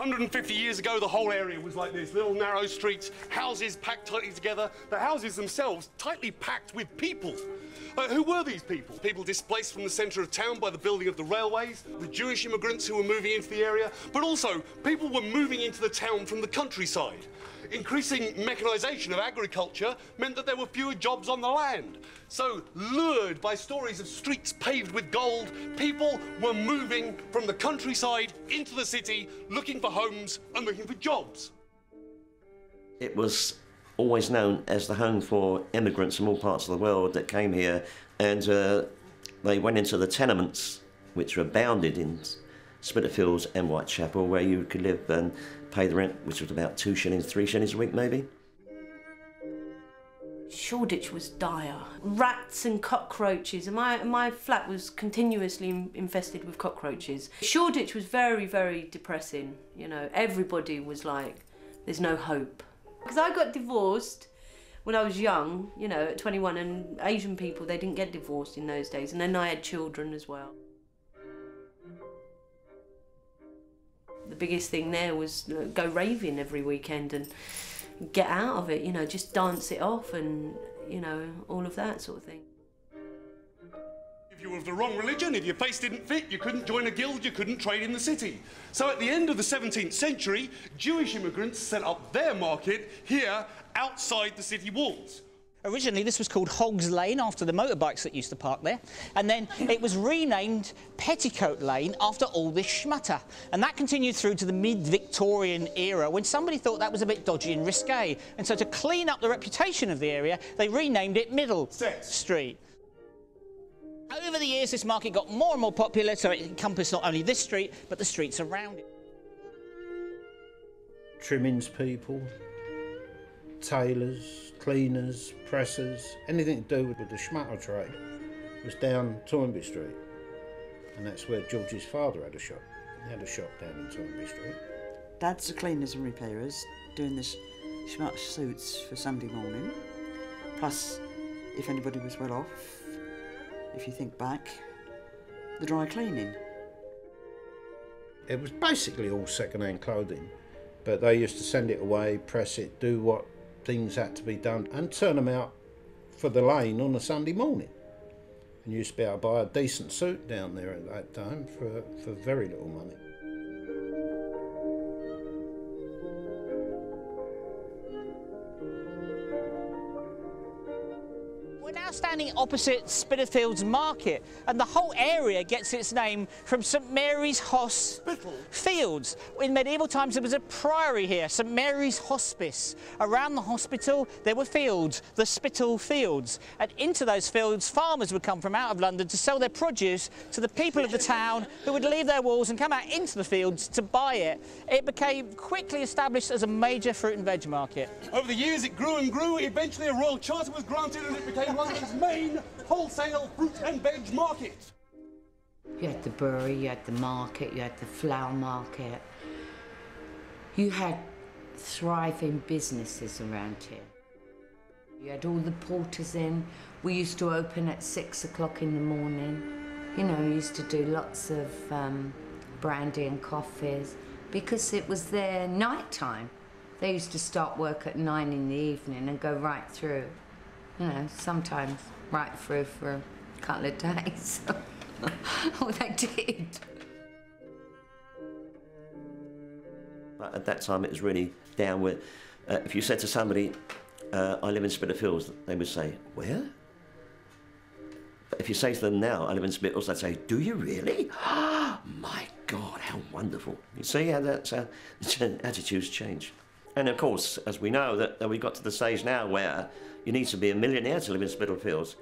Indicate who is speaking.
Speaker 1: 150 years ago, the whole area was like this, little narrow streets, houses packed tightly together, the houses themselves tightly packed with people. Who were these people? People displaced from the centre of town by the building of the railways, the Jewish immigrants who were moving into the area, but also people were moving into the town from the countryside. Increasing mechanisation of agriculture meant that there were fewer jobs on the land. So, lured by stories of streets paved with gold, people were moving from the countryside into the city, looking for homes and looking for jobs.
Speaker 2: It was always known as the home for immigrants from all parts of the world that came here, and they went into the tenements, which were bounded in Spitalfields and Whitechapel, where you could live and pay the rent, which was about 2 shillings, 3 shillings a week maybe.
Speaker 3: Shoreditch was dire. Rats and cockroaches, and my flat was continuously infested with cockroaches. Shoreditch was very, very depressing, you know. Everybody was like, there's no hope. Because I got divorced when I was young, you know, at 21, and Asian people, they didn't get divorced in those days, and then I had children as well. The biggest thing there was go raving every weekend and get out of it, you know, just dance it off and, you know, all of that sort of thing.
Speaker 1: If you were of the wrong religion, if your face didn't fit, you couldn't join a guild, you couldn't trade in the city. So at the end of the 17th century, Jewish immigrants set up their market here outside the city walls.
Speaker 4: Originally, this was called Hog's Lane, after the motorbikes that used to park there, and then it was renamed Petticoat Lane after all this schmutter. And that continued through to the mid-Victorian era, when somebody thought that was a bit dodgy and risque. And so to clean up the reputation of the area, they renamed it Middle Street. Over the years, this market got more and more popular, so it encompassed not only this street, but the streets around it.
Speaker 5: Trimmings people, tailors, cleaners, pressers, anything to do with the schmutter trade was down Toynbee Street. And that's where George's father had a shop. He had a shop down in Toynbee Street.
Speaker 6: Dad's the cleaners and repairers, doing the schmutter suits for Sunday morning. Plus, if anybody was well off, if you think back, the dry cleaning.
Speaker 5: It was basically all second-hand clothing, but they used to send it away, press it, do what things had to be done, and turn them out for the lane on a Sunday morning. And you used to be able to buy a decent suit down there at that time for very little money.
Speaker 4: We're now standing opposite Spitalfields Market, and the whole area gets its name from St Mary's Fields. In medieval times there was a priory here, St Mary's Hospice. Around the hospital there were fields, the Spitalfields, and into those fields farmers would come from out of London to sell their produce to the people of the town, who would leave their walls and come out into the fields to buy it. It became quickly established as a major fruit and veg market.
Speaker 1: Over the years it grew and grew, eventually a royal charter was granted and it became London's main wholesale fruit and veg market.
Speaker 7: You had the brewery, you had the market, you had the flower market. You had thriving businesses around here. You had all the porters in. We used to open at 6 o'clock in the morning. You know, we used to do lots of brandy and coffees because it was their night time. They used to start work at 9 in the evening and go right through. You know, sometimes right through for a couple of days. All they did.
Speaker 2: But at that time it was really down with, if you said to somebody, I live in Spitalfields, they would say, where? But if you say to them now, I live in Spitalfields, they'd say, do you really? My God, how wonderful. You see how that's how attitudes change. And of course, as we know, that we got to the stage now where you need to be a millionaire to live in Spitalfields.